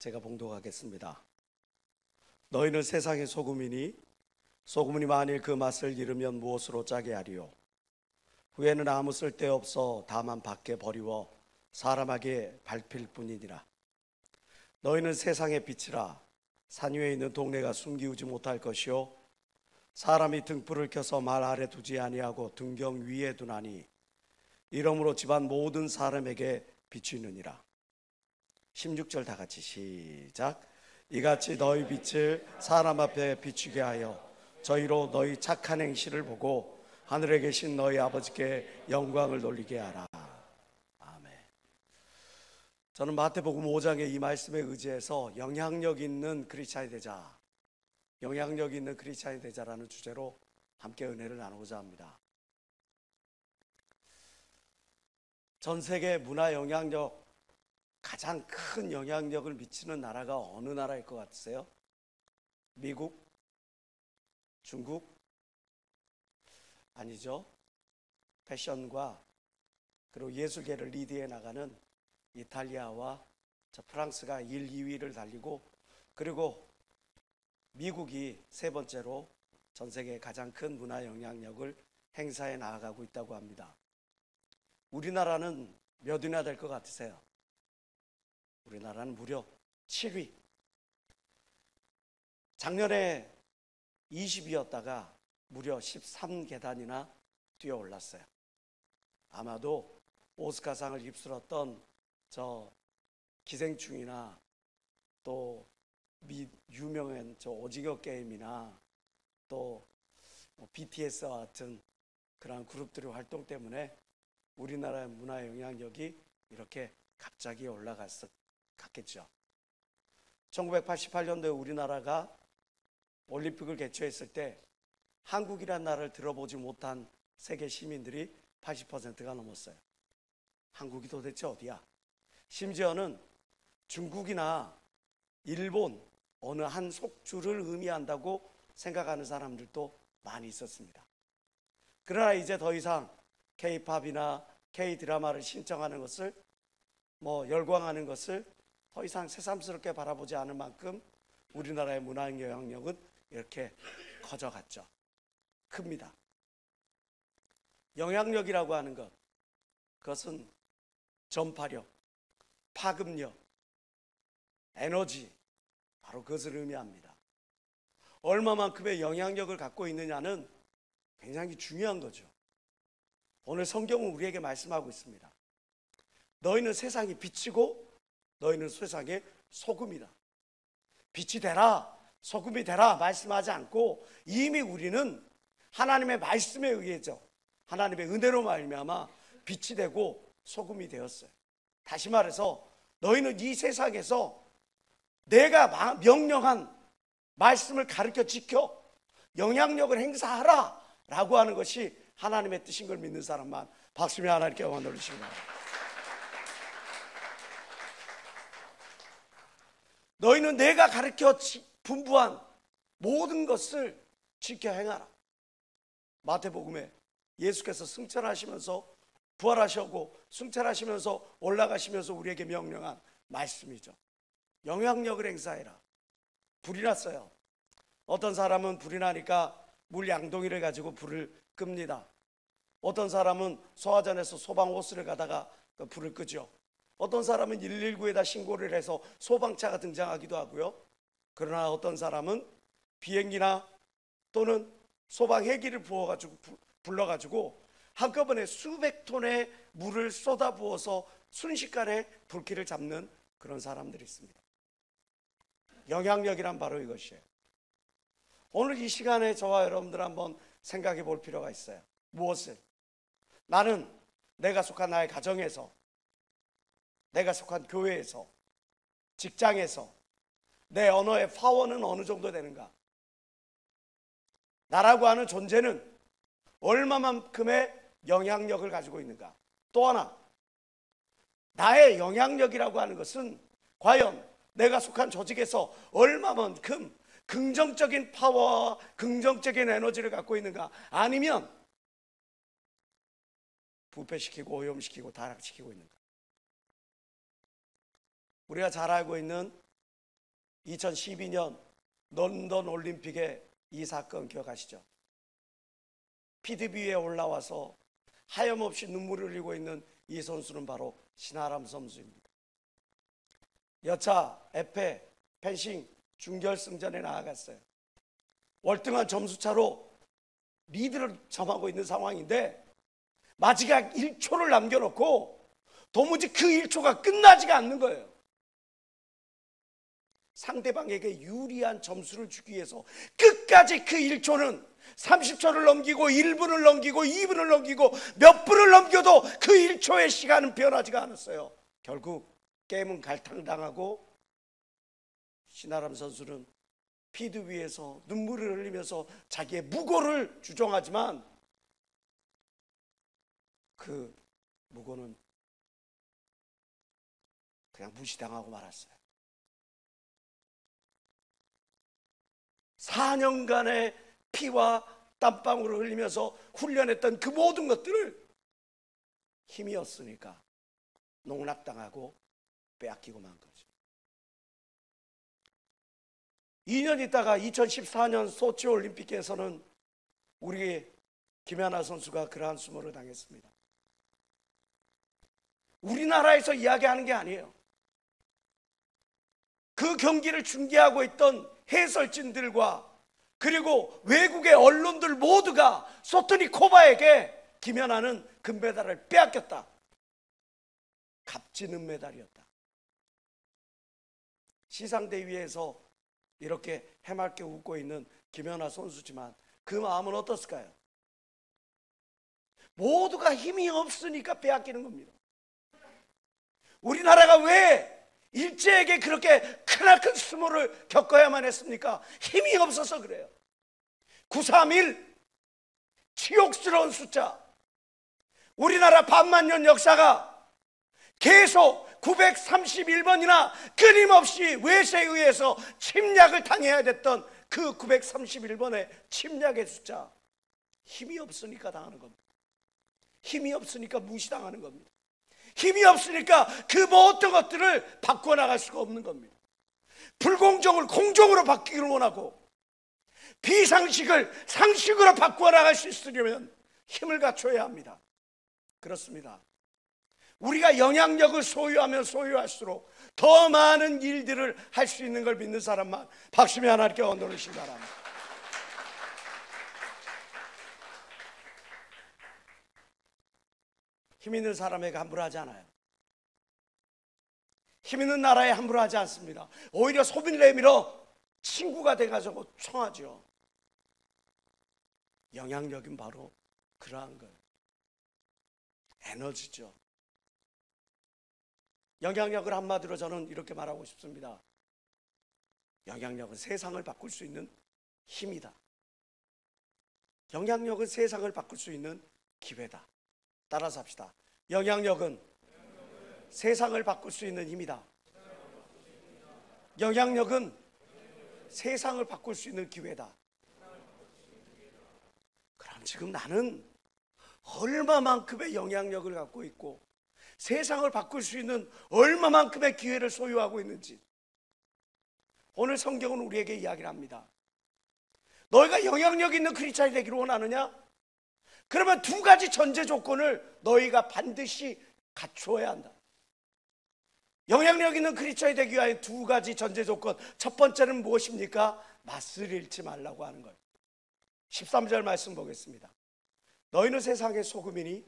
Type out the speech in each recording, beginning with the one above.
제가 봉독하겠습니다. 너희는 세상의 소금이니 소금이 만일 그 맛을 잃으면 무엇으로 짜게 하리요? 후에는 아무 쓸데없어 다만 밖에 버리워 사람에게 밟힐 뿐이니라. 너희는 세상의 빛이라. 산 위에 있는 동네가 숨기우지 못할 것이요 사람이 등불을 켜서 말 아래 두지 아니하고 등경 위에 두나니 이러므로 집안 모든 사람에게 비추느니라. 16절 다 같이 시작. 이같이 너희 빛을 사람 앞에 비추게 하여 저희로 너희 착한 행실을 보고 하늘에 계신 너희 아버지께 영광을 돌리게 하라. 아멘. 저는 마태복음 5장의 이 말씀에 의지해서 영향력 있는 크리스찬이 되자, 영향력 있는 크리스찬이 되자라는 주제로 함께 은혜를 나누고자 합니다. 전 세계 문화 영향력, 가장 큰 영향력을 미치는 나라가 어느 나라일 것 같으세요? 미국? 중국? 아니죠. 패션과 그리고 예술계를 리드해 나가는 이탈리아와 프랑스가 1, 2위를 달리고, 그리고 미국이 세 번째로 전 세계의 가장 큰 문화 영향력을 행사해 나아가고 있다고 합니다. 우리나라는 몇 위나 될 것 같으세요? 우리나라는 무려 7위. 작년에 20위였다가 무려 13계단이나 뛰어 올랐어요. 아마도 오스카상을 휩쓸었던 저 기생충이나 또 유명한 저 오징어 게임이나 또 BTS와 같은 그런 그룹들의 활동 때문에 우리나라의 문화 영향력이 이렇게 갑자기 올라갔겠죠. 1988년도에 우리나라가 올림픽을 개최했을 때 한국이란 나라를 들어보지 못한 세계 시민들이 80%가 넘었어요. 한국이 도대체 어디야? 심지어는 중국이나 일본 어느 한 속주를 의미한다고 생각하는 사람들도 많이 있었습니다. 그러나 이제 더 이상 K-팝이나 K-드라마를 신청하는 것을 열광하는 것을 더 이상 새삼스럽게 바라보지 않을 만큼 우리나라의 문화 영향력은 이렇게 커져갔죠. 큽니다. 영향력이라고 하는 것, 그것은 전파력, 파급력, 에너지, 바로 그것을 의미합니다. 얼마만큼의 영향력을 갖고 있느냐는 굉장히 중요한 거죠. 오늘 성경은 우리에게 말씀하고 있습니다. 너희는 세상이 빛이고 너희는 세상의 소금이다. 빛이 되라, 소금이 되라 말씀하지 않고 이미 우리는 하나님의 말씀에 의해서 하나님의 은혜로 말미암아 빛이 되고 소금이 되었어요. 다시 말해서 너희는 이 세상에서 내가 명령한 말씀을 가르쳐 지켜 영향력을 행사하라 라고 하는 것이 하나님의 뜻인 걸 믿는 사람만 박수며 하나님께 영광 돌리시기 바랍니다. 너희는 내가 가르쳐 분부한 모든 것을 지켜 행하라. 마태복음에 예수께서 승천하시면서 부활하시고 승천하시면서 올라가시면서 우리에게 명령한 말씀이죠. 영향력을 행사해라. 불이 났어요. 어떤 사람은 불이 나니까 물 양동이를 가지고 불을 끕니다. 어떤 사람은 소화전에서 소방호스를 가다가 불을 끄죠. 어떤 사람은 119에다 신고를 해서 소방차가 등장하기도 하고요. 그러나 어떤 사람은 비행기나 또는 소방 헬기를 불러가지고 한꺼번에 수백 톤의 물을 쏟아부어서 순식간에 불길을 잡는 그런 사람들이 있습니다. 영향력이란 바로 이것이에요. 오늘 이 시간에 저와 여러분들 한번 생각해 볼 필요가 있어요. 무엇을? 나는 내가 속한 나의 가정에서, 내가 속한 교회에서, 직장에서 내 언어의 파워는 어느 정도 되는가? 나라고 하는 존재는 얼마만큼의 영향력을 가지고 있는가? 또 하나, 나의 영향력이라고 하는 것은 과연 내가 속한 조직에서 얼마만큼 긍정적인 파워와 긍정적인 에너지를 갖고 있는가? 아니면 부패시키고 오염시키고 타락시키고 있는가? 우리가 잘 알고 있는 2012년 런던 올림픽의 이 사건 기억하시죠? 피드 위에 올라와서 하염없이 눈물을 흘리고 있는 이 선수는 바로 신아람 선수입니다. 여차 에페 펜싱 준결승전에 나아갔어요. 월등한 점수차로 리드를 점하고 있는 상황인데 마지막 1초를 남겨놓고 도무지 그 1초가 끝나지가 않는 거예요. 상대방에게 유리한 점수를 주기 위해서 끝까지 그 1초는 30초를 넘기고 1분을 넘기고 2분을 넘기고 몇 분을 넘겨도 그 1초의 시간은 변하지가 않았어요. 결국 게임은 갈탕당하고 신아람 선수는 피드 위에서 눈물을 흘리면서 자기의 무고를 주장하지만 그 무고는 그냥 무시당하고 말았어요. 4년간의 피와 땀방울을 흘리면서 훈련했던 그 모든 것들을 힘이 없으니까 농락당하고 빼앗기고 만 거죠. 2년 있다가 2014년 소치 올림픽에서는 우리 김연아 선수가 그러한 수모를 당했습니다. 우리나라에서 이야기하는 게 아니에요. 그 경기를 중계하고 있던 해설진들과 그리고 외국의 언론들 모두가 소토니코바에게 김연아는 금메달을 빼앗겼다. 값지는 메달이었다. 시상대 위에서 이렇게 해맑게 웃고 있는 김연아 선수지만 그 마음은 어떻을까요? 모두가 힘이 없으니까 빼앗기는 겁니다. 우리나라가 왜 일제에게 그렇게 크나큰 수모를 겪어야만 했습니까? 힘이 없어서 그래요. 931 치욕스러운 숫자. 우리나라 반만년 역사가 계속 931번이나 끊임없이 외세에 의해서 침략을 당해야 됐던 그 931번의 침략의 숫자. 힘이 없으니까 당하는 겁니다. 힘이 없으니까 무시당하는 겁니다. 힘이 없으니까 그 모든 것들을 바꿔나갈 수가 없는 겁니다. 불공정을 공정으로 바뀌기를 원하고 비상식을 상식으로 바꿔나갈 수 있으려면 힘을 갖춰야 합니다. 그렇습니다. 우리가 영향력을 소유하면 소유할수록 더 많은 일들을 할 수 있는 걸 믿는 사람만 박수며 하나님께 언도를 주시기 바랍니다. 힘 있는 사람에게 함부로 하지 않아요. 힘 있는 나라에 함부로 하지 않습니다. 오히려 소비를 내밀어 친구가 돼가지고 청하죠. 영향력은 바로 그러한 거예요. 에너지죠. 영향력을 한마디로 저는 이렇게 말하고 싶습니다. 영향력은 세상을 바꿀 수 있는 힘이다. 영향력은 세상을 바꿀 수 있는 기회다. 따라서 합시다. 영향력은 세상을 바꿀 수 있는 힘이다. 영향력은 세상을 바꿀 수 있는 기회다. 그럼 지금 나는 얼마만큼의 영향력을 갖고 있고 세상을 바꿀 수 있는 얼마만큼의 기회를 소유하고 있는지 오늘 성경은 우리에게 이야기를 합니다. 너희가 영향력 있는 크리스찬이 되기를 원하느냐? 그러면 두 가지 전제 조건을 너희가 반드시 갖추어야 한다. 영향력 있는 크리스찬이 되기 위한 두 가지 전제 조건. 첫 번째는 무엇입니까? 맛을 잃지 말라고 하는 거예요. 13절 말씀 보겠습니다. 너희는 세상의 소금이니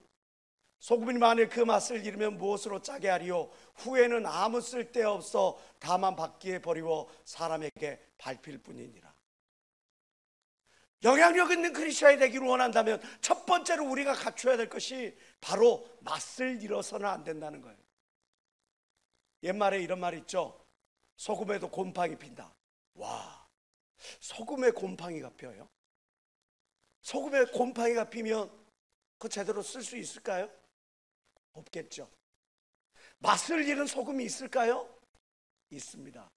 소금이 만일 그 맛을 잃으면 무엇으로 짜게 하리요? 후에는 아무 쓸데없어 다만 밖에 버리워 사람에게 밟힐 뿐이니라. 영향력 있는 크리스찬이 되기를 원한다면 첫 번째로 우리가 갖춰야 될 것이 바로 맛을 잃어서는 안 된다는 거예요. 옛말에 이런 말 있죠. 소금에도 곰팡이 핀다. 와, 소금에 곰팡이가 펴요? 소금에 곰팡이가 피면 그거 제대로 쓸 수 있을까요? 없겠죠. 맛을 잃은 소금이 있을까요? 있습니다.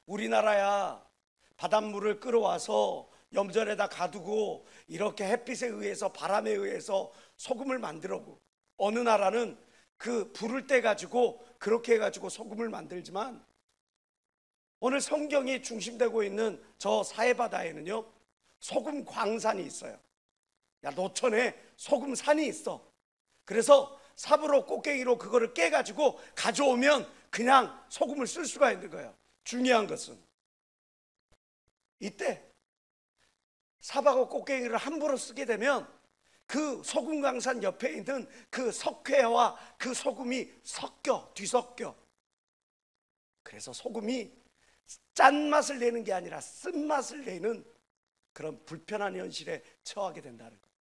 우리나라야 바닷물을 끌어와서 염전에다 가두고 이렇게 햇빛에 의해서 바람에 의해서 소금을 만들고, 어느 나라는 그 불을 떼 가지고 그렇게 해가지고 소금을 만들지만 오늘 성경이 중심되고 있는 저 사해바다에는요, 소금 광산이 있어요. 야, 노천에 소금 산이 있어. 그래서 삽으로 꽃갱이로 그거를 깨가지고 가져오면 그냥 소금을 쓸 수가 있는 거예요. 중요한 것은 이때 삽하고 꽃갱이를 함부로 쓰게 되면 그 소금 광산 옆에 있는 그 석회와 그 소금이 뒤섞여. 그래서 소금이 짠맛을 내는 게 아니라 쓴맛을 내는 그런 불편한 현실에 처하게 된다는 거예요.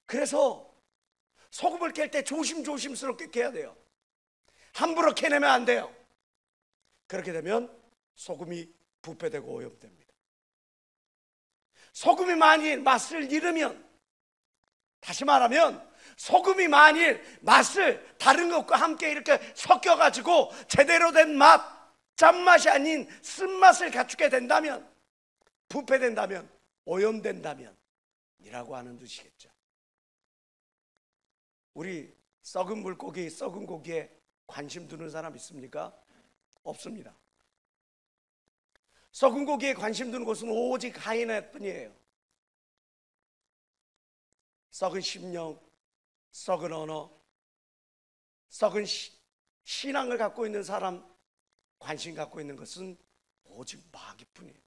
그래서 소금을 깰 때 조심스럽게 깨야 돼요. 함부로 캐내면 안 돼요. 그렇게 되면 소금이 부패되고 오염됩니다. 소금이 만일 맛을 잃으면, 다시 말하면 소금이 만일 맛을 다른 것과 함께 이렇게 섞여가지고 제대로 된 맛, 짠맛이 아닌 쓴맛을 갖추게 된다면, 부패된다면, 오염된다면 이라고 하는 뜻이겠죠. 우리 썩은 물고기, 썩은 고기에 관심 두는 사람 있습니까? 없습니다. 썩은 고기에 관심 두는 것은 오직 하이나 뿐이에요. 썩은 심령, 썩은 언어, 썩은 신앙을 갖고 있는 사람 관심 갖고 있는 것은 오직 마귀뿐이에요.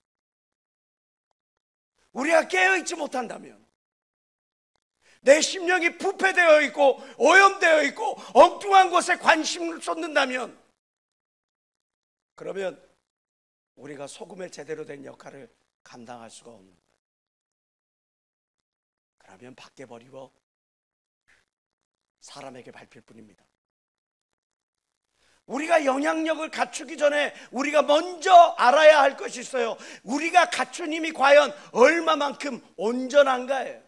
우리가 깨어있지 못한다면, 내 심령이 부패되어 있고 오염되어 있고 엉뚱한 것에 관심을 쏟는다면, 그러면 우리가 소금의 제대로 된 역할을 감당할 수가 없는 거예요. 그러면 밖에 버리고 사람에게 밟힐 뿐입니다. 우리가 영향력을 갖추기 전에 우리가 먼저 알아야 할 것이 있어요. 우리가 갖춘 힘이 과연 얼마만큼 온전한가예요.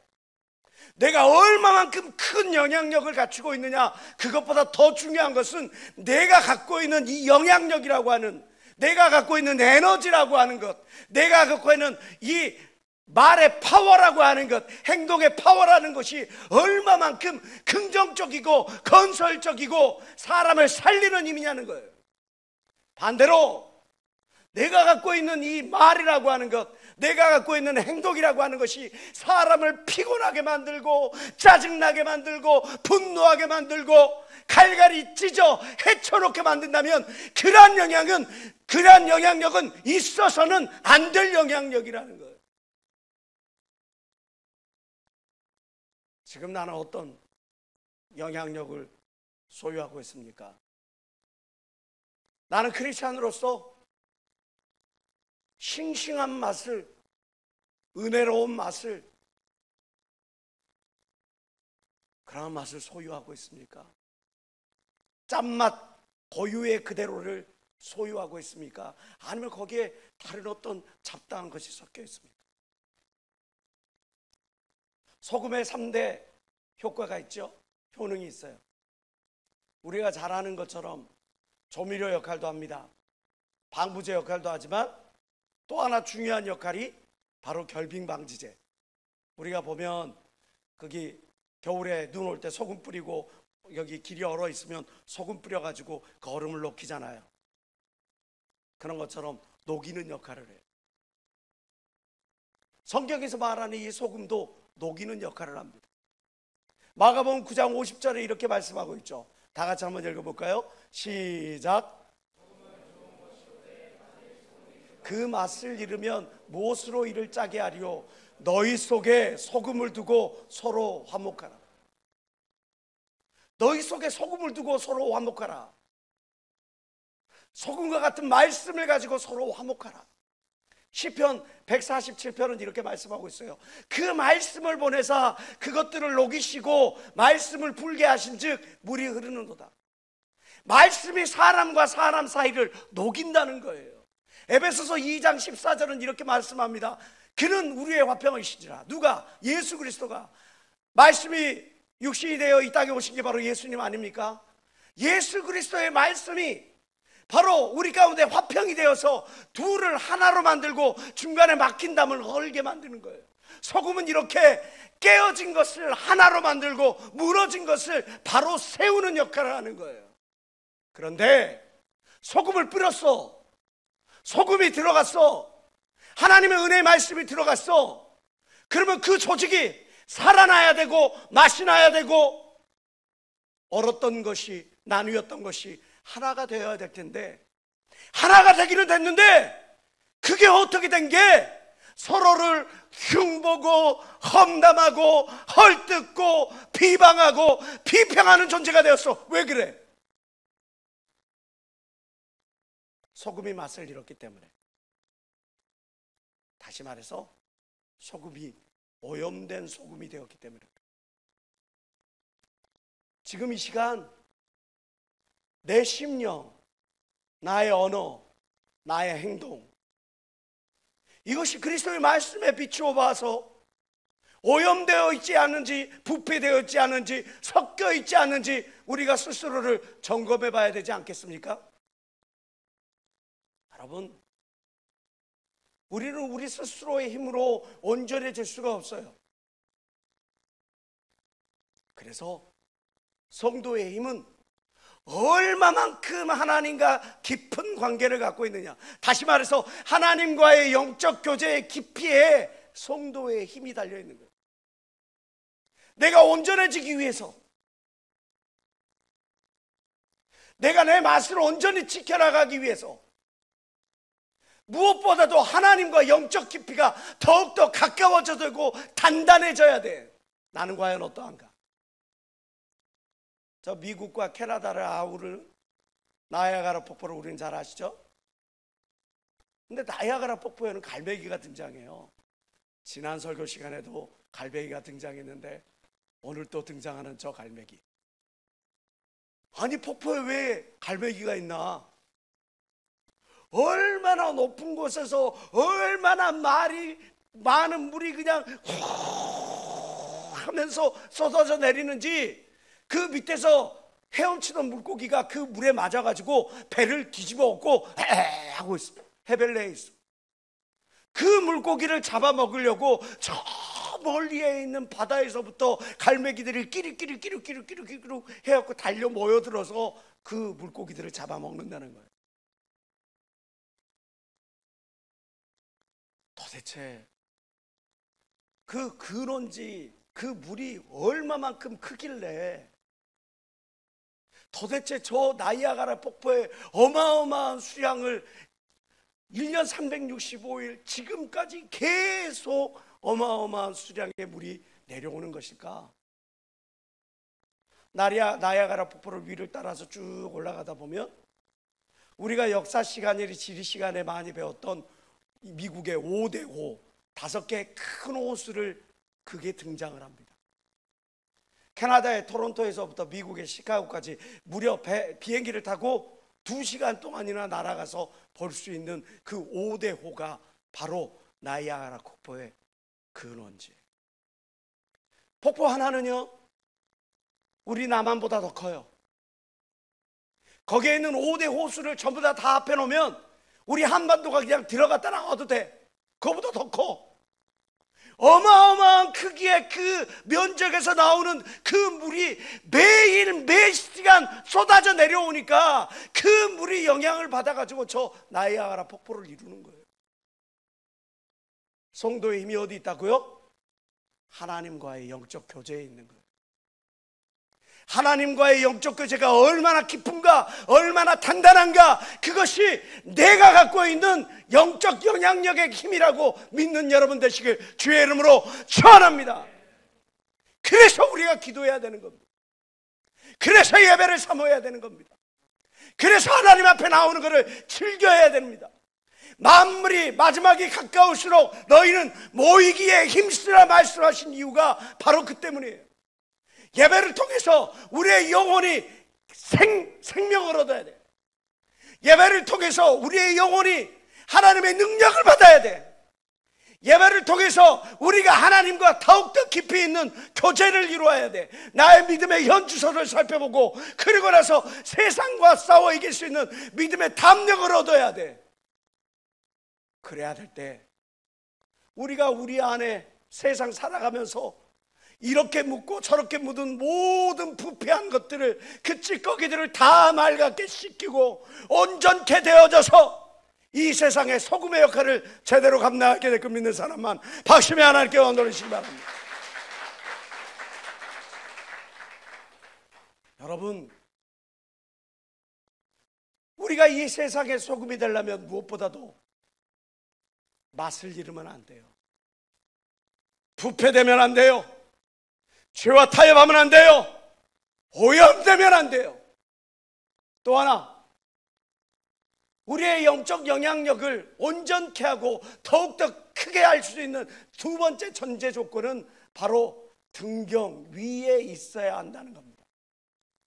내가 얼마만큼 큰 영향력을 갖추고 있느냐, 그것보다 더 중요한 것은 내가 갖고 있는 이 영향력이라고 하는, 내가 갖고 있는 에너지라고 하는 것, 내가 갖고 있는 이 말의 파워라고 하는 것, 행동의 파워라는 것이 얼마만큼 긍정적이고 건설적이고 사람을 살리는 힘이냐는 거예요. 반대로 내가 갖고 있는 이 말이라고 하는 것, 내가 갖고 있는 행동이라고 하는 것이 사람을 피곤하게 만들고 짜증나게 만들고 분노하게 만들고 갈갈이 찢어 헤쳐놓게 만든다면 그러한 영향력은 있어서는 안 될 영향력이라는 거예요. 지금 나는 어떤 영향력을 소유하고 있습니까? 나는 크리스찬으로서 싱싱한 맛을, 은혜로운 맛을, 그런 맛을 소유하고 있습니까? 짠맛 고유의 그대로를 소유하고 있습니까? 아니면 거기에 다른 어떤 잡다한 것이 섞여 있습니까? 소금의 3대 효과가 있죠. 효능이 있어요. 우리가 잘 아는 것처럼 조미료 역할도 합니다. 방부제 역할도 하지만 또 하나 중요한 역할이 바로 결빙 방지제. 우리가 보면 거기 겨울에 눈 올 때 소금 뿌리고 여기 길이 얼어 있으면 소금 뿌려가지고 그 얼음을 녹이잖아요. 그런 것처럼 녹이는 역할을 해요. 성경에서 말하는 이 소금도 녹이는 역할을 합니다. 마가복음 9장 50절에 이렇게 말씀하고 있죠. 다 같이 한번 읽어볼까요? 시작. 그 맛을 잃으면 무엇으로 이를 짜게 하리요? 너희 속에 소금을 두고 서로 화목하라. 너희 속에 소금을 두고 서로 화목하라. 소금과 같은 말씀을 가지고 서로 화목하라. 시편 147편은 이렇게 말씀하고 있어요. 그 말씀을 보내사 그것들을 녹이시고 말씀을 불게 하신즉 물이 흐르는도다. 말씀이 사람과 사람 사이를 녹인다는 거예요. 에베소서 2장 14절은 이렇게 말씀합니다. 그는 우리의 화평이시니라. 누가? 예수 그리스도가. 말씀이 육신이 되어 이 땅에 오신 게 바로 예수님 아닙니까? 예수 그리스도의 말씀이 바로 우리 가운데 화평이 되어서 둘을 하나로 만들고 중간에 막힌 담을 헐게 만드는 거예요. 소금은 이렇게 깨어진 것을 하나로 만들고 무너진 것을 바로 세우는 역할을 하는 거예요. 그런데 소금을 뿌렸어. 소금이 들어갔어. 하나님의 은혜의 말씀이 들어갔어. 그러면 그 조직이 살아나야 되고 맛이 나야 되고 얼었던 것이 나뉘었던 것이 하나가 되어야 될 텐데 하나가 되기는 됐는데 그게 어떻게 된 게 서로를 흉보고 험담하고 헐뜯고 비방하고 비평하는 존재가 되었어. 왜 그래? 소금이 맛을 잃었기 때문에. 다시 말해서 소금이 오염된 소금이 되었기 때문에. 지금 이 시간 내 심령, 나의 언어, 나의 행동, 이것이 그리스도의 말씀에 비추어 봐서 오염되어 있지 않은지, 부패되어 있지 않은지, 섞여 있지 않은지 우리가 스스로를 점검해 봐야 되지 않겠습니까? 여러분, 우리는 우리 스스로의 힘으로 온전해질 수가 없어요. 그래서 성도의 힘은 얼마만큼 하나님과 깊은 관계를 갖고 있느냐. 다시 말해서 하나님과의 영적 교제의 깊이에 성도의 힘이 달려 있는 거예요. 내가 온전해지기 위해서, 내가 내 맛을 온전히 지켜나가기 위해서 무엇보다도 하나님과 영적 깊이가 더욱더 가까워져야 되고 단단해져야 돼. 나는 과연 어떠한가? 저 미국과 캐나다를 아우르는 나이아가라 폭포를 우리는 잘 아시죠? 근데 나이아가라 폭포에는 갈매기가 등장해요. 지난 설교 시간에도 갈매기가 등장했는데 오늘 또 등장하는 저 갈매기. 아니 폭포에 왜 갈매기가 있나? 얼마나 높은 곳에서 얼마나 많은 물이 그냥 하면서 쏟아져 내리는지 그 밑에서 헤엄치던 물고기가 그 물에 맞아가지고 배를 뒤집어 엎고 하고 있어. 해벨레에 있어. 그 물고기를 잡아먹으려고 저 멀리에 있는 바다에서부터 갈매기들이 끼리끼리 해갖고 달려 모여들어서 그 물고기들을 잡아먹는다는 거예요. 도대체 그 근원지, 그 물이 얼마만큼 크길래 도대체 저 나이아가라 폭포의 어마어마한 수량을 1년 365일 지금까지 계속 어마어마한 수량의 물이 내려오는 것일까? 나이아가라 폭포를 위를 따라서 쭉 올라가다 보면 우리가 역사 시간이나 지리 시간에 많이 배웠던 미국의 5대 호, 5개의 큰 호수를 그게 등장을 합니다. 캐나다의 토론토에서부터 미국의 시카고까지 무려 비행기를 타고 2시간 동안이나 날아가서 볼 수 있는 그 5대 호가 바로 나이아가라 폭포의 근원지. 폭포 하나는요 우리 남한보다 더 커요. 거기에 있는 5대 호수를 전부 다 합해 놓으면 우리 한반도가 그냥 들어갔다 나와도 돼. 그거보다 더 커. 어마어마한 크기의 그 면적에서 나오는 그 물이 매일 매 시간 쏟아져 내려오니까 그 물이 영향을 받아가지고 저 나이아가라 폭포를 이루는 거예요. 성도의 힘이 어디 있다고요? 하나님과의 영적 교제에 있는 거예요. 하나님과의 영적 교제가 얼마나 깊은가, 얼마나 단단한가, 그것이 내가 갖고 있는 영적 영향력의 힘이라고 믿는 여러분 되시길 주의 이름으로 축원합니다. 그래서 우리가 기도해야 되는 겁니다. 그래서 예배를 사모해야 되는 겁니다. 그래서 하나님 앞에 나오는 것을 즐겨야 됩니다. 만물이 마지막이 가까울수록 너희는 모이기에 힘쓰라 말씀하신 이유가 바로 그 때문이에요. 예배를 통해서 우리의 영혼이 생명을 얻어야 돼. 예배를 통해서 우리의 영혼이 하나님의 능력을 받아야 돼. 예배를 통해서 우리가 하나님과 더욱더 깊이 있는 교제를 이루어야 돼. 나의 믿음의 현주소를 살펴보고 그리고 나서 세상과 싸워 이길 수 있는 믿음의 담력을 얻어야 돼. 그래야 될 때 우리가 우리 안에 세상 살아가면서 이렇게 묻고 저렇게 묻은 모든 부패한 것들을, 그 찌꺼기들을 다 맑게 씻기고 온전케 되어져서 이 세상의 소금의 역할을 제대로 감당하게 될 것 믿는 사람만 박심의 하나님께 원돌리시기 바랍니다. 여러분, 우리가 이 세상의 소금이 되려면 무엇보다도 맛을 잃으면 안 돼요. 부패되면 안 돼요. 죄와 타협하면 안 돼요. 오염되면 안 돼요. 또 하나, 우리의 영적 영향력을 온전케 하고 더욱더 크게 할 수 있는 두 번째 전제 조건은 바로 등경 위에 있어야 한다는 겁니다.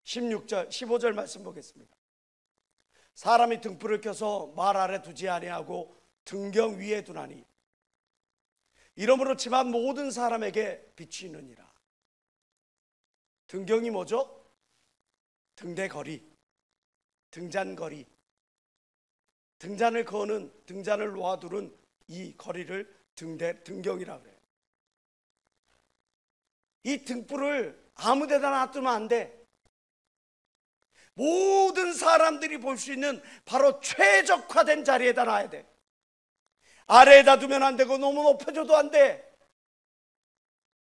16절, 15절 말씀 보겠습니다. 사람이 등불을 켜서 말 아래 두지 아니하고 등경 위에 두나니 이러므로 집안 모든 사람에게 비추느니라. 등경이 뭐죠? 등대거리, 등잔거리, 등잔을 거는, 등잔을 놓아두는 이 거리를 등경이라고 그래요. 이 등불을 아무 데다 놔두면 안 돼. 모든 사람들이 볼 수 있는 바로 최적화된 자리에다 놔야 돼. 아래에다 두면 안 되고 너무 높여줘도 안 돼.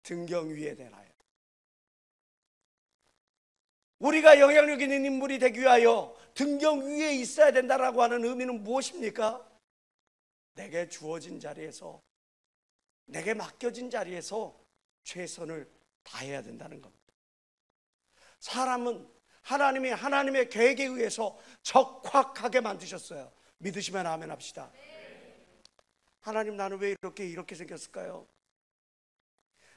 등경 위에 내놔야 돼. 우리가 영향력 있는 인물이 되기 위하여 등경 위에 있어야 된다라고 하는 의미는 무엇입니까? 내게 주어진 자리에서, 내게 맡겨진 자리에서 최선을 다해야 된다는 겁니다. 사람은 하나님이 하나님의 계획에 의해서 적확하게 만드셨어요. 믿으시면 아멘 합시다. 하나님, 나는 왜 이렇게 생겼을까요?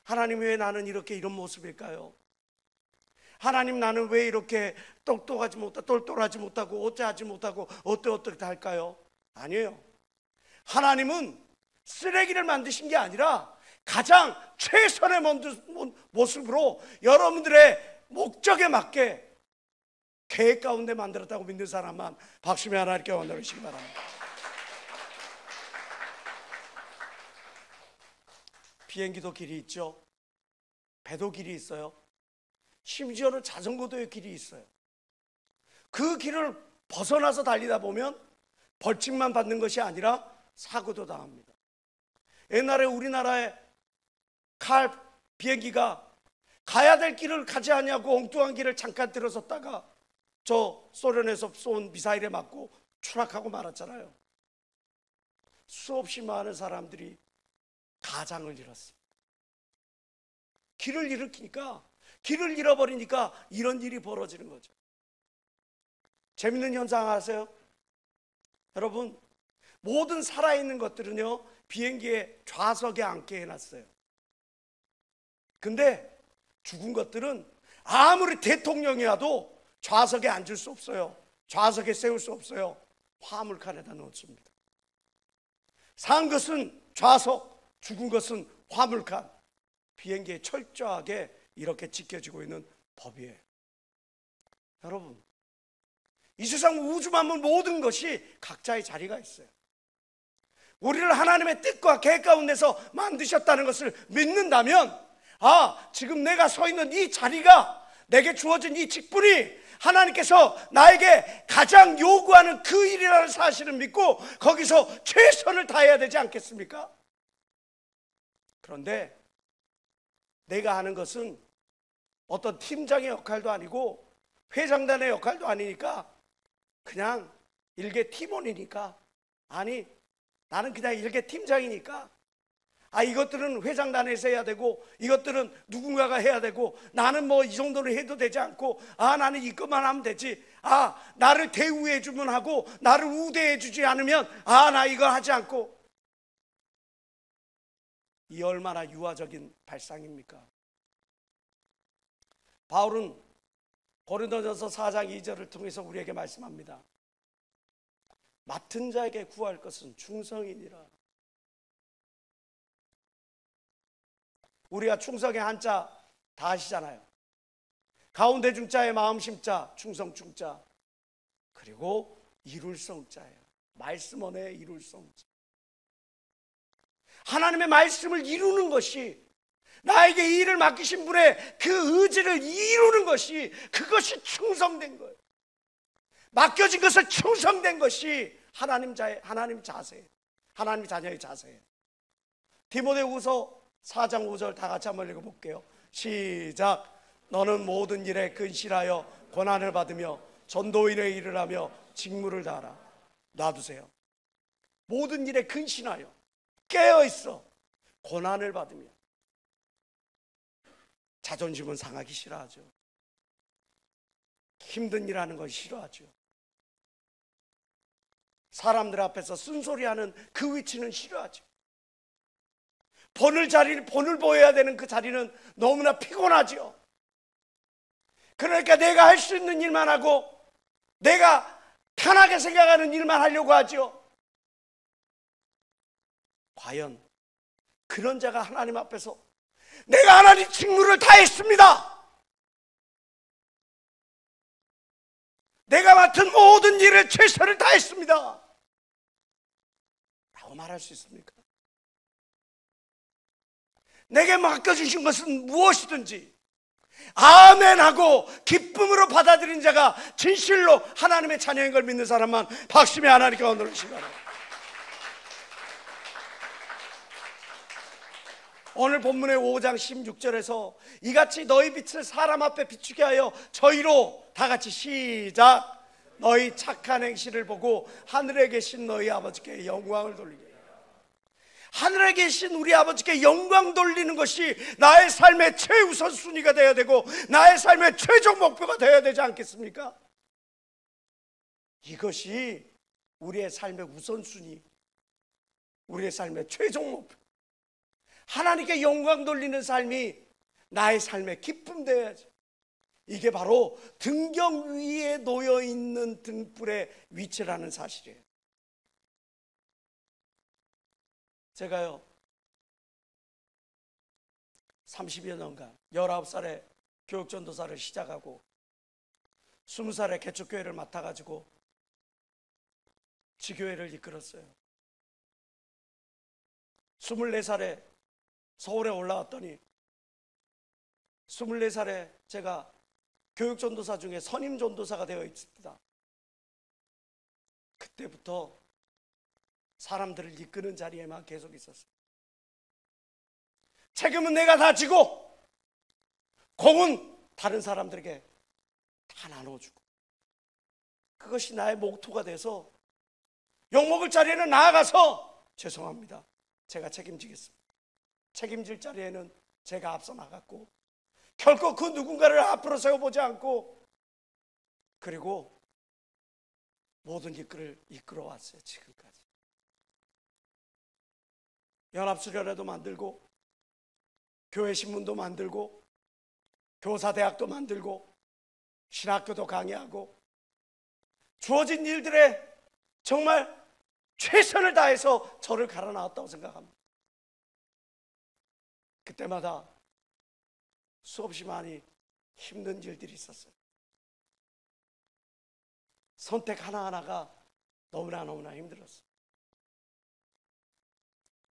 하나님, 왜 나는 이런 모습일까요? 하나님, 나는 왜 이렇게 똘똘하지 못하고 어찌하지 못하고 어떻게 할까요? 아니에요. 하나님은 쓰레기를 만드신 게 아니라 가장 최선의 모습으로 여러분들의 목적에 맞게 계획 가운데 만들었다고 믿는 사람만 박수며 하나님께 원하시기 바랍니다. 비행기도 길이 있죠. 배도 길이 있어요. 심지어는 자전거도의 길이 있어요. 그 길을 벗어나서 달리다 보면 벌칙만 받는 것이 아니라 사고도 당합니다. 옛날에 우리나라의 비행기가 가야 될 길을 가지 않냐고 엉뚱한 길을 잠깐 들어섰다가 저 소련에서 쏜 미사일에 맞고 추락하고 말았잖아요. 수없이 많은 사람들이 가장을 잃었습니다. 길을 잃어버리니까 이런 일이 벌어지는 거죠. 재밌는 현상 아세요? 여러분, 모든 살아있는 것들은요 비행기의 좌석에 앉게 해놨어요. 근데 죽은 것들은 아무리 대통령이라도 좌석에 앉을 수 없어요. 좌석에 세울 수 없어요. 화물칸에다 넣습니다. 산 것은 좌석, 죽은 것은 화물칸. 비행기에 철저하게 이렇게 지켜지고 있는 법이에요. 여러분, 이 세상 우주 만물 모든 것이 각자의 자리가 있어요. 우리를 하나님의 뜻과 계획 가운데서 만드셨다는 것을 믿는다면, 지금 내가 서 있는 이 자리가, 내게 주어진 이 직분이 하나님께서 나에게 가장 요구하는 그 일이라는 사실을 믿고 거기서 최선을 다해야 되지 않겠습니까? 그런데 내가 하는 것은 어떤 팀장의 역할도 아니고 회장단의 역할도 아니니까 그냥 일개 팀원이니까, 아니 나는 그냥 일개 팀장이니까 이것들은 회장단에서 해야 되고 이것들은 누군가가 해야 되고 나는 뭐 이 정도는 해도 되지 않고 나는 이것만 하면 되지, 나를 대우해 주면 하고 나를 우대해 주지 않으면 나 이거 하지 않고. 이 얼마나 유아적인 발상입니까? 바울은 고린도전서 4장 2절을 통해서 우리에게 말씀합니다. 맡은 자에게 구할 것은 충성이니라. 우리가 충성의 한자 다 아시잖아요. 가운데 중자에 마음 심자, 충성 충자, 그리고 이룰 성자예요. 말씀 안에 이룰 성자. 하나님의 말씀을 이루는 것이, 나에게 이 일을 맡기신 분의 그 의지를 이루는 것이, 그것이 충성된 거예요. 맡겨진 것을 충성된 것이 하나님 자세, 하나님 자녀의 자세. 디모데후서 4장 5절 다 같이 한번 읽어볼게요. 시작. 너는 모든 일에 근실하여 고난을 받으며 전도일에 일을 하며 직무를 다하라. 놔두세요. 모든 일에 근신하여 깨어있어 고난을 받으며. 자존심은 상하기 싫어하죠. 힘든 일 하는 건 싫어하죠. 사람들 앞에서 쓴소리하는 그 위치는 싫어하죠. 본을 보여야 되는 그 자리는 너무나 피곤하죠. 그러니까 내가 할 수 있는 일만 하고 내가 편하게 생각하는 일만 하려고 하죠. 과연 그런 자가 하나님 앞에서 내가 하나님 직무를 다했습니다, 내가 맡은 모든 일을 최선을 다했습니다 라고 말할 수 있습니까? 내게 맡겨주신 것은 무엇이든지 아멘하고 기쁨으로 받아들인 자가 진실로 하나님의 자녀인 걸 믿는 사람만 박심의 하나님께 언어를 시바랍니다. 오늘 본문의 5장 16절에서 이같이 너희 빛을 사람 앞에 비추게 하여 저희로 다 같이 시작. 너희 착한 행실을 보고 하늘에 계신 너희 아버지께 영광을 돌리게. 하늘에 계신 우리 아버지께 영광 돌리는 것이 나의 삶의 최우선순위가 되어야 되고 나의 삶의 최종 목표가 되어야 되지 않겠습니까? 이것이 우리의 삶의 우선순위, 우리의 삶의 최종 목표. 하나님께 영광 돌리는 삶이 나의 삶의 기쁨 되어야죠. 이게 바로 등경 위에 놓여있는 등불의 위치라는 사실이에요. 제가요 30여 년간 19살에 교육전도사를 시작하고 20살에 개척교회를 맡아가지고 지교회를 이끌었어요. 24살에 서울에 올라왔더니 24살에 제가 교육전도사 중에 선임전도사가 되어 있습니다. 그때부터 사람들을 이끄는 자리에만 계속 있었어요. 책임은 내가 다 지고 공은 다른 사람들에게 다 나눠주고, 그것이 나의 목토가 돼서 욕먹을 자리에는 나아가서 죄송합니다, 제가 책임지겠습니다, 책임질 자리에는 제가 앞서 나갔고 결코 그 누군가를 앞으로 세워보지 않고, 그리고 모든 일들을 이끌어왔어요. 지금까지 연합수련회도 만들고 교회 신문도 만들고 교사대학도 만들고 신학교도 강의하고 주어진 일들에 정말 최선을 다해서 저를 갈아 넣었다고 생각합니다. 그때마다 수없이 많이 힘든 일들이 있었어요. 선택 하나하나가 너무나 힘들었어요.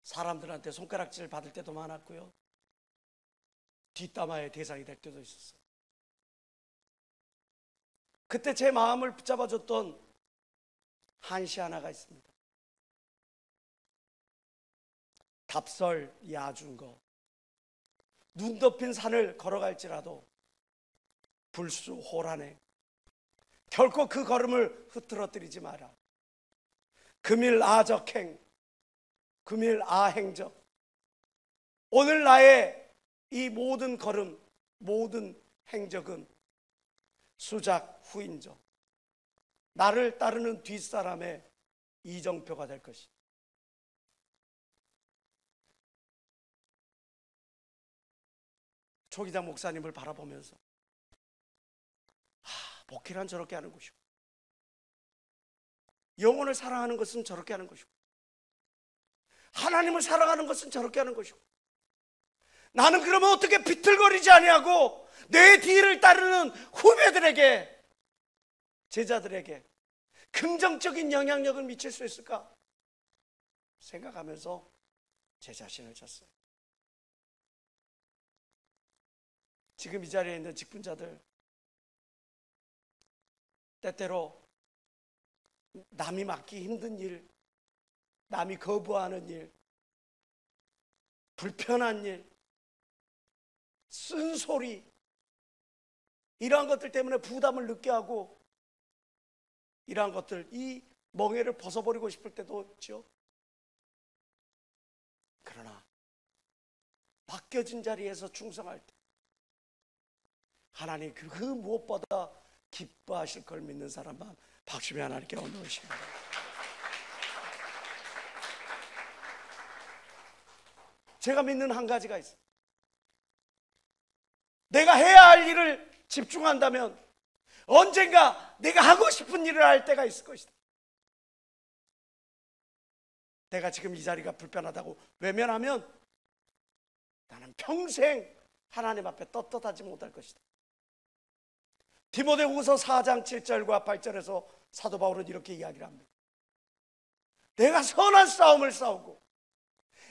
사람들한테 손가락질 받을 때도 많았고요, 뒷담화의 대상이 될 때도 있었어요. 그때 제 마음을 붙잡아줬던 한시 하나가 있습니다. 답설 야준거, 눈 덮인 산을 걸어갈지라도 불수호란해 결코 그 걸음을 흐트러뜨리지 마라. 금일 아적행, 금일 아행적. 오늘 나의 이 모든 걸음, 모든 행적은 수작 후인적, 나를 따르는 뒷사람의 이정표가 될 것이다. 초기자 목사님을 바라보면서 목회란 저렇게 하는 것이고, 영혼을 사랑하는 것은 저렇게 하는 것이고, 하나님을 사랑하는 것은 저렇게 하는 것이고, 나는 그러면 어떻게 비틀거리지 아니하고 내 뒤를 따르는 후배들에게, 제자들에게 긍정적인 영향력을 미칠 수 있을까 생각하면서 제 자신을 쳤어요. 지금 이 자리에 있는 직분자들, 때때로 남이 맡기 힘든 일, 남이 거부하는 일, 불편한 일, 쓴소리, 이러한 것들 때문에 부담을 느끼게 하고, 이러한 것들, 이 멍에를 벗어버리고 싶을 때도 있죠. 그러나 맡겨진 자리에서 충성할 때 하나님 그 무엇보다 기뻐하실 걸 믿는 사람만 박수며 하나님께 온누리십니다. 제가 믿는 한 가지가 있어요. 내가 해야 할 일을 집중한다면 언젠가 내가 하고 싶은 일을 할 때가 있을 것이다. 내가 지금 이 자리가 불편하다고 외면하면 나는 평생 하나님 앞에 떳떳하지 못할 것이다. 디모데후서 4장 7절과 8절에서 사도 바울은 이렇게 이야기를 합니다. 내가 선한 싸움을 싸우고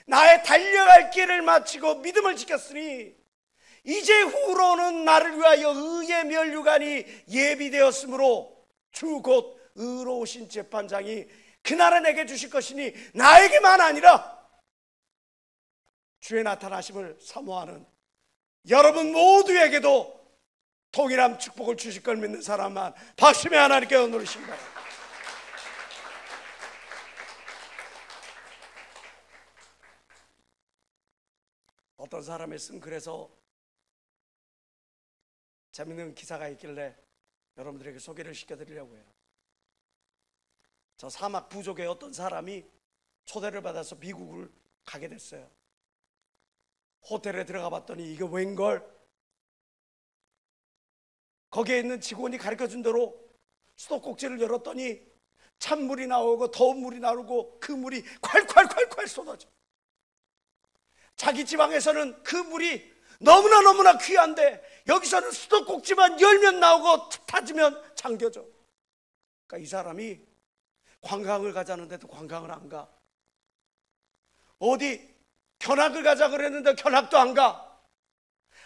나의 달려갈 길을 마치고 믿음을 지켰으니 이제 후로는 나를 위하여 의의 면류관이 예비되었으므로 주 곧 의로우신 재판장이 그날은 내게 주실 것이니 나에게만 아니라 주의 나타나심을 사모하는 여러분 모두에게도 동일한 축복을 주실 걸 믿는 사람만 박수며 하나님께 온누리십니다. 어떤 사람의 쓴 글에서 재밌는 기사가 있길래 여러분들에게 소개를 시켜드리려고 해요. 저 사막 부족의 어떤 사람이 초대를 받아서 미국을 가게 됐어요. 호텔에 들어가 봤더니 이게 웬걸? 거기에 있는 직원이 가르쳐준 대로 수도꼭지를 열었더니 찬물이 나오고 더운 물이 나오고 그 물이 콸콸콸콸 쏟아져. 자기 지방에서는 그 물이 너무나 귀한데 여기서는 수도꼭지만 열면 나오고 닫으면 잠겨져. 그러니까 이 사람이 관광을 가자는데도 관광을 안 가. 어디 견학을 가자 그랬는데 견학도 안 가.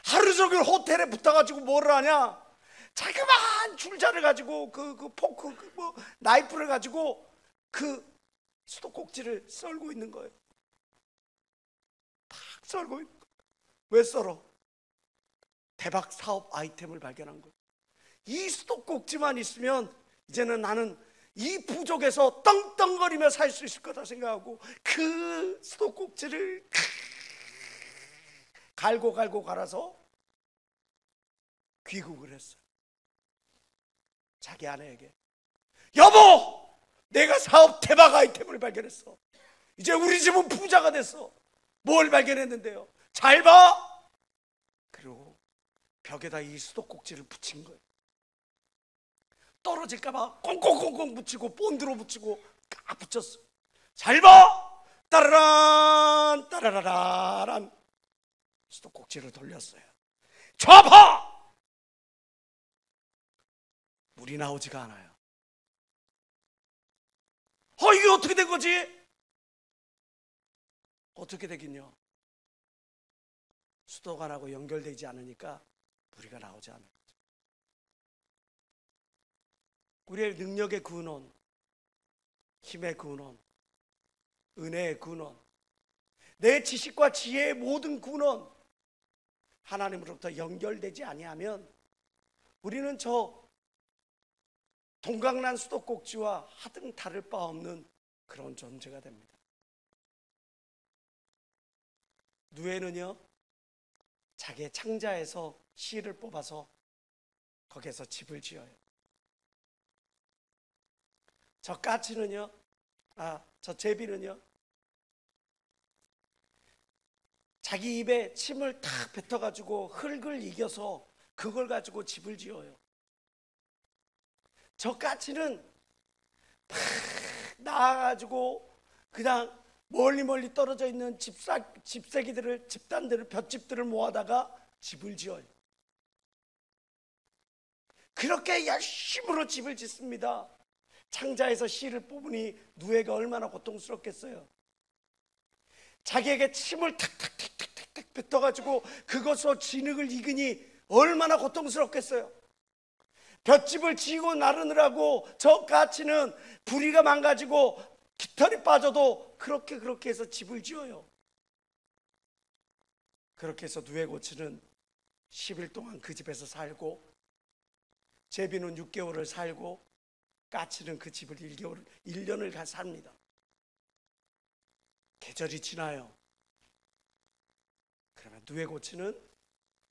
하루 종일 호텔에 붙어가지고 뭐를 하냐? 자그마한 줄자를 가지고 그 포크 나이프를 가지고 그 수도꼭지를 썰고 있는 거예요. 탁 썰고 있는 거예요. 왜 썰어? 대박 사업 아이템을 발견한 거예요. 이 수도꼭지만 있으면 이제는 나는 이 부족에서 떵떵거리며 살 수 있을 거다 생각하고 그 수도꼭지를 갈고 갈아서 귀국을 했어요. 자기 아내에게, 여보, 내가 사업 대박 아이템을 발견했어. 이제 우리 집은 부자가 됐어. 뭘 발견했는데요? 잘 봐. 그리고 벽에다 이 수도꼭지를 붙인 거예요. 떨어질까봐 꽁꽁꽁꽁 붙이고 본드로 붙이고 딱 붙였어. 잘 봐. 따라란 따라라란 수도꼭지를 돌렸어요. 저 봐. 물이 나오지가 않아요. 이게 어떻게 된 거지? 어떻게 되긴요? 수도관하고 연결되지 않으니까 물이 나오지 않아요. 우리의 능력의 근원, 힘의 근원, 은혜의 근원, 내 지식과 지혜의 모든 근원, 하나님으로부터 연결되지 아니하면 우리는 저 동강난 수도꼭지와 하등 다를 바 없는 그런 존재가 됩니다. 누에는요, 자기의 창자에서 씨를 뽑아서 거기에서 집을 지어요. 저 까치는요, 저 제비는요, 자기 입에 침을 탁 뱉어가지고 흙을 이겨서 그걸 가지고 집을 지어요. 저 까치는 막 나와가지고 그냥 멀리 떨어져 있는 집단들을, 볏집들을 모아다가 집을 지어요. 그렇게 열심으로 집을 짓습니다. 창자에서 씨를 뽑으니 누에가 얼마나 고통스럽겠어요. 자기에게 침을 탁탁탁탁탁 뱉어가지고 그것으로 진흙을 익으니 얼마나 고통스럽겠어요. 볏짚을 지고 나르느라고 저 까치는 부리가 망가지고 깃털이 빠져도 그렇게 해서 집을 지어요. 그렇게 해서 누에고치는 10일 동안 그 집에서 살고, 제비는 6개월을 살고, 까치는 그 집을 1년을 삽니다. 계절이 지나요. 그러면 누에고치는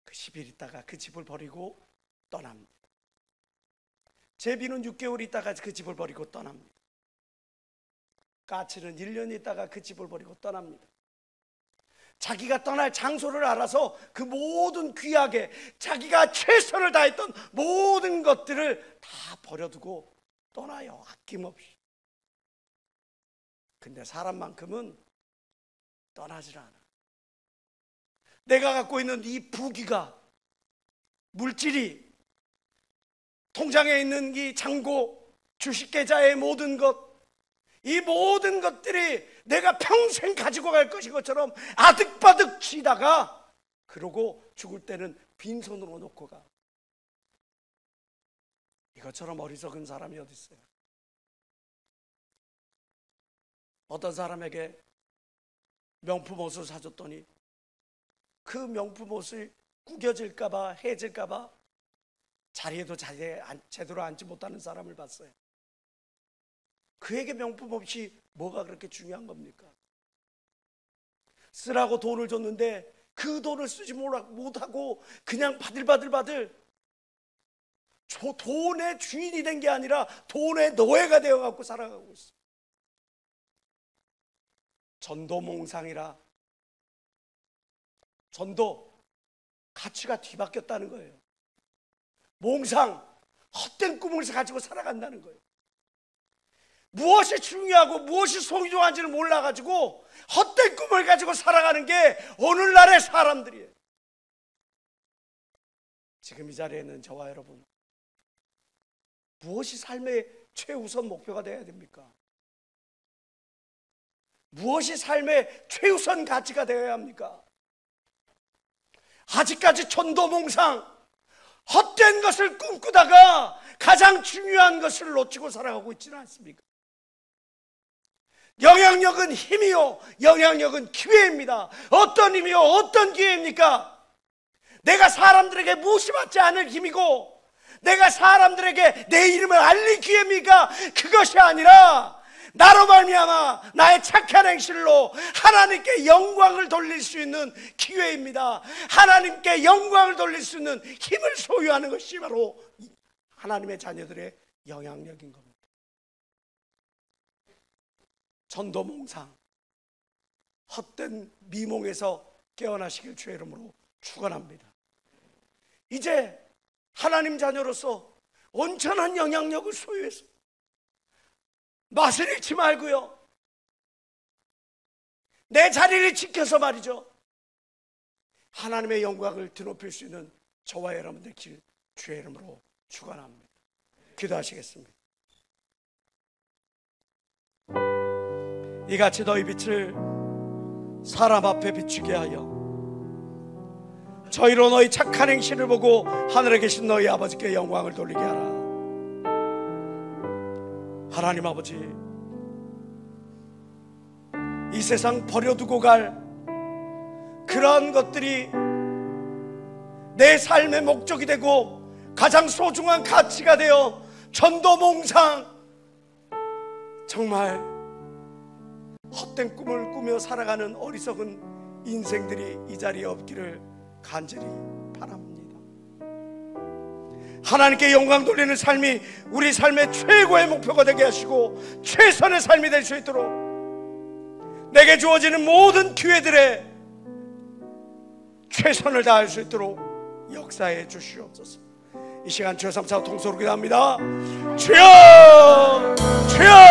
그 10일 있다가 그 집을 버리고 떠납니다. 제비는 6개월 있다가 그 집을 버리고 떠납니다. 까치는 1년 있다가 그 집을 버리고 떠납니다. 자기가 떠날 장소를 알아서 그 모든 귀하게 자기가 최선을 다했던 모든 것들을 다 버려두고 떠나요. 아낌없이. 근데 사람만큼은 떠나질 않아. 내가 갖고 있는 이 부귀가, 물질이, 통장에 있는 이 잔고, 주식계좌의 모든 것, 이 모든 것들이 내가 평생 가지고 갈 것인 것처럼 아득바득 쥐다가 그러고 죽을 때는 빈손으로 놓고 가. 이것처럼 어리석은 사람이 어디 있어요? 어떤 사람에게 명품 옷을 사줬더니 그 명품 옷을 구겨질까봐, 해질까봐 자리에도 제대로 앉지 못하는 사람을 봤어요. 그에게 명품 옷이 뭐가 그렇게 중요한 겁니까? 쓰라고 돈을 줬는데 그 돈을 쓰지 못하고 그냥 바들바들 돈의 주인이 된 게 아니라 돈의 노예가 되어갖고 살아가고 있어요. 전도몽상이라. 전도, 가치가 뒤바뀌었다는 거예요. 몽상, 헛된 꿈을 가지고 살아간다는 거예요. 무엇이 중요하고 무엇이 소중한지를 몰라가지고 헛된 꿈을 가지고 살아가는 게 오늘날의 사람들이에요. 지금 이 자리에 있는 저와 여러분, 무엇이 삶의 최우선 목표가 되어야 됩니까? 무엇이 삶의 최우선 가치가 되어야 합니까? 아직까지 전도몽상, 헛된 것을 꿈꾸다가 가장 중요한 것을 놓치고 살아가고 있지는 않습니까? 영향력은 힘이요, 영향력은 기회입니다. 어떤 힘이요, 어떤 기회입니까? 내가 사람들에게 무시받지 않을 힘이고, 내가 사람들에게 내 이름을 알릴 기회입니까? 그것이 아니라 나로 말미암아 나의 착한 행실로 하나님께 영광을 돌릴 수 있는 기회입니다. 하나님께 영광을 돌릴 수 있는 힘을 소유하는 것이 바로 하나님의 자녀들의 영향력인 겁니다. 전도몽상, 헛된 미몽에서 깨어나시길 주의 이름으로 축원합니다. 이제 하나님 자녀로서 온전한 영향력을 소유해서 맛을 잃지 말고요, 내 자리를 지켜서 말이죠, 하나님의 영광을 드높일 수 있는 저와 여러분들 길 주의 이름으로 축원합니다. 기도하시겠습니다. 이같이 너희 빛을 사람 앞에 비추게 하여 저희로 너희 착한 행실을 보고 하늘에 계신 너희 아버지께 영광을 돌리게 하라. 하나님 아버지, 이 세상 버려두고 갈 그러한 것들이 내 삶의 목적이 되고 가장 소중한 가치가 되어 전도몽상, 정말 헛된 꿈을 꾸며 살아가는 어리석은 인생들이 이 자리에 없기를 간절히 바랍니다. 하나님께 영광 돌리는 삶이 우리 삶의 최고의 목표가 되게 하시고 최선의 삶이 될 수 있도록 내게 주어지는 모든 기회들에 최선을 다할 수 있도록 역사해 주시옵소서. 이 시간 주여 삼사 통소로 기도합니다. 주여, 주여,